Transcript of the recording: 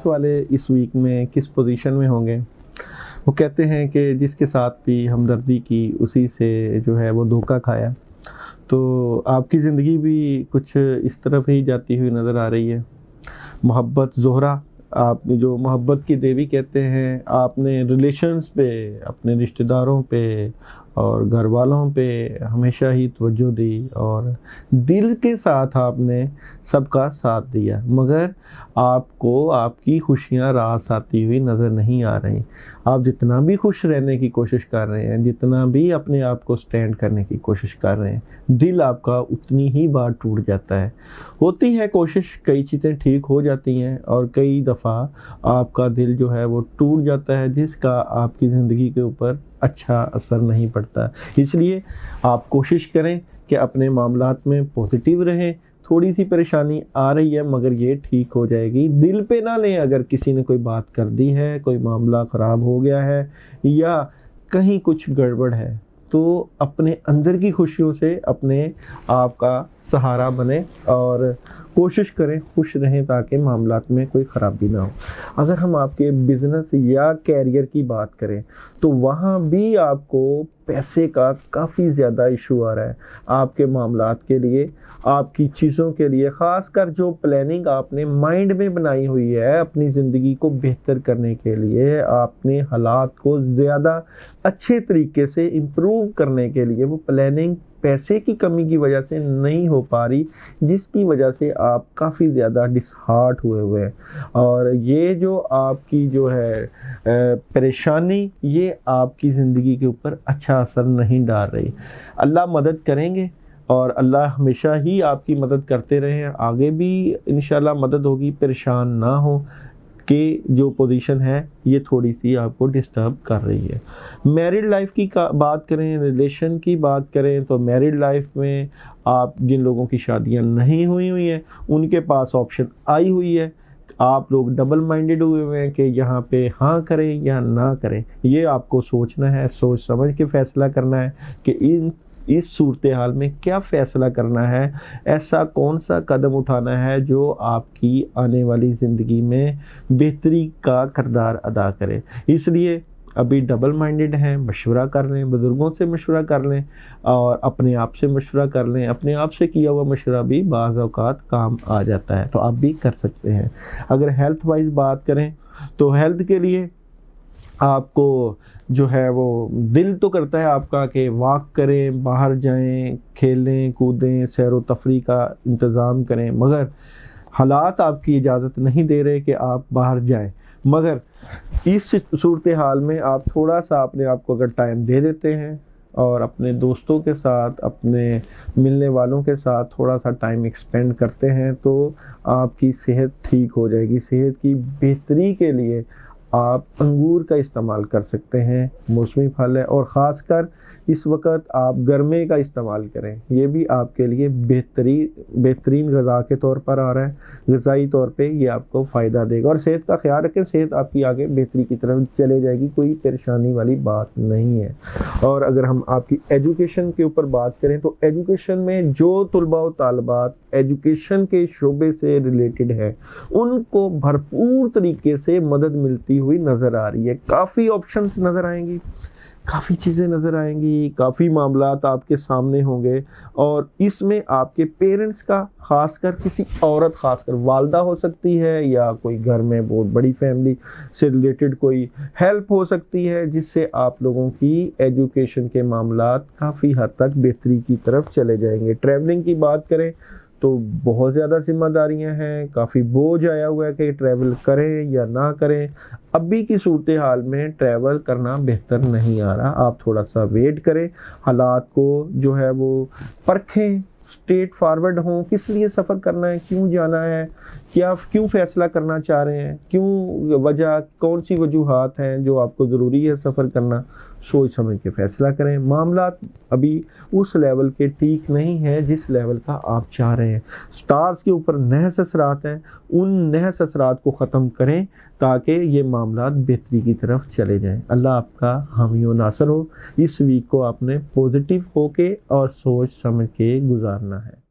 वाले इस वीक में किस पोजीशन में होंगे। वो कहते हैं कि जिसके साथ भी हमदर्दी की उसी से जो है वो धोखा खाया। तो आपकी ज़िंदगी भी कुछ इस तरफ ही जाती हुई नज़र आ रही है। मोहब्बत ज़ोहरा, आप जो मोहब्बत की देवी कहते हैं, आपने रिलेशंस पे, अपने रिश्तेदारों पे और घर वालों पे हमेशा ही तवज्जो दी और दिल के साथ आपने सबका साथ दिया, मगर आपको आपकी खुशियाँ रास आती हुई नज़र नहीं आ रही। आप जितना भी खुश रहने की कोशिश कर रहे हैं, जितना भी अपने आप को स्टैंड करने की कोशिश कर रहे हैं, दिल आपका उतनी ही बार टूट जाता है। होती है कोशिश, कई चीज़ें ठीक हो जाती हैं और कई दफ़ा आपका दिल जो है वो टूट जाता है, जिसका आपकी ज़िंदगी के ऊपर अच्छा असर नहीं पड़ता। इसलिए आप कोशिश करें कि अपने मामलात में पॉजिटिव रहें। थोड़ी सी परेशानी आ रही है मगर ये ठीक हो जाएगी। दिल पे ना लें, अगर किसी ने कोई बात कर दी है, कोई मामला ख़राब हो गया है या कहीं कुछ गड़बड़ है, तो अपने अंदर की खुशियों से अपने आप का सहारा बने और कोशिश करें खुश रहें ताकि मामलात में कोई ख़राबी ना हो। अगर हम आपके बिज़नेस या कैरियर की बात करें तो वहाँ भी आपको पैसे का काफ़ी ज़्यादा इशू आ रहा है। आपके मामलात के लिए, आपकी चीज़ों के लिए, ख़ासकर जो प्लानिंग आपने माइंड में बनाई हुई है अपनी ज़िंदगी को बेहतर करने के लिए, आपने हालात को ज़्यादा अच्छे तरीके से इम्प्रूव करने के लिए, वो प्लानिंग पैसे की कमी की वजह से नहीं हो पा रही, जिसकी वजह से आप काफ़ी ज़्यादा डिसहार्ट हुए हैं। और ये जो आपकी जो है परेशानी, ये आपकी ज़िंदगी के ऊपर अच्छा असर नहीं डाल रही। अल्लाह मदद करेंगे और अल्लाह हमेशा ही आपकी मदद करते रहे, आगे भी इंशाल्लाह मदद होगी। परेशान ना हो कि जो पोजीशन है ये थोड़ी सी आपको डिस्टर्ब कर रही है। मैरिड लाइफ की बात करें, रिलेशन की बात करें, तो मैरिड लाइफ में आप जिन लोगों की शादियां नहीं हुई हैं उनके पास ऑप्शन आई हुई है। आप लोग डबल माइंडेड हुए हैं कि यहाँ पे हाँ करें या ना करें। ये आपको सोचना है, सोच समझ के फैसला करना है कि इस सूरत हाल में क्या फ़ैसला करना है, ऐसा कौन सा कदम उठाना है जो आपकी आने वाली ज़िंदगी में बेहतरी का किरदार अदा करे। इसलिए अभी डबल माइंडेड हैं, मशवरा कर लें, बुज़ुर्गों से मशवरा कर लें और अपने आप से मशवरा कर लें। अपने आप से किया हुआ मशवरा भी बाज़ औक़ात काम आ जाता है, तो आप भी कर सकते हैं। अगर हेल्थ वाइज बात करें तो हेल्थ के लिए आपको जो है वो दिल तो करता है आपका कि वॉक करें, बाहर जाएं, खेलें कूदें, सैर व तफरी का इंतज़ाम करें, मगर हालात आपकी इजाज़त नहीं दे रहे कि आप बाहर जाएं। मगर इस सूरत हाल में आप थोड़ा सा अपने आप को अगर टाइम दे देते हैं और अपने दोस्तों के साथ, अपने मिलने वालों के साथ थोड़ा सा टाइम एक्सपेंड करते हैं तो आपकी सेहत ठीक हो जाएगी। सेहत की बेहतरी के लिए आप अंगूर का इस्तेमाल कर सकते हैं, मौसमी फल है, और ख़ासकर इस वक्त आप गरमे का इस्तेमाल करें। ये भी आपके लिए बेहतरीन ग़िज़ा के तौर पर आ रहा है, ग़िज़ाई तौर पे ये आपको फ़ायदा देगा। और सेहत का ख्याल रखें, सेहत आपकी आगे बेहतरी की तरफ चले जाएगी, कोई परेशानी वाली बात नहीं है। और अगर हम आपकी एजुकेशन के ऊपर बात करें तो एजुकेशन में जो तुलबा व तालबात एजुकेशन के शोबे से रिलेटेड है, उनको भरपूर तरीके से मदद मिलती हुई नज़र आ रही है। काफ़ी ऑप्शंस नज़र आएंगी, काफ़ी चीज़ें नज़र आएंगी, काफ़ी मामलात आपके सामने होंगे और इसमें आपके पेरेंट्स का, ख़ासकर किसी औरत, ख़ासकर वालदा हो सकती है या कोई घर में बहुत बड़ी फैमिली से रिलेटेड कोई हेल्प हो सकती है, जिससे आप लोगों की एजुकेशन के मामलात काफ़ी हद तक बेहतरी की तरफ चले जाएंगे। ट्रैवलिंग की बात करें तो बहुत ज़्यादा ज़िम्मेदारियां हैं, काफ़ी बोझ आया हुआ है कि ट्रैवल करें या ना करें। अभी की सूरत हाल में ट्रैवल करना बेहतर नहीं आ रहा, आप थोड़ा सा वेट करें, हालात को जो है वो परखें, स्ट्रेट फॉरवर्ड हों, किस लिए सफ़र करना है, क्यों जाना है, क्यों फ़ैसला करना चाह रहे हैं, क्यों वजह, कौन सी वजूहात हैं जो आपको ज़रूरी है सफ़र करना, सोच समझ के फ़ैसला करें। मामलात अभी उस लेवल के ठीक नहीं है जिस लेवल का आप चाह रहे हैं। स्टार्स के ऊपर नहस असरात हैं, उन नहस असरात को ख़त्म करें ताकि ये मामलात बेहतरी की तरफ चले जाएं। अल्लाह आपका हामी व नासर हो। इस वीक को आपने पॉजिटिव होके और सोच समझ के गुजारना है।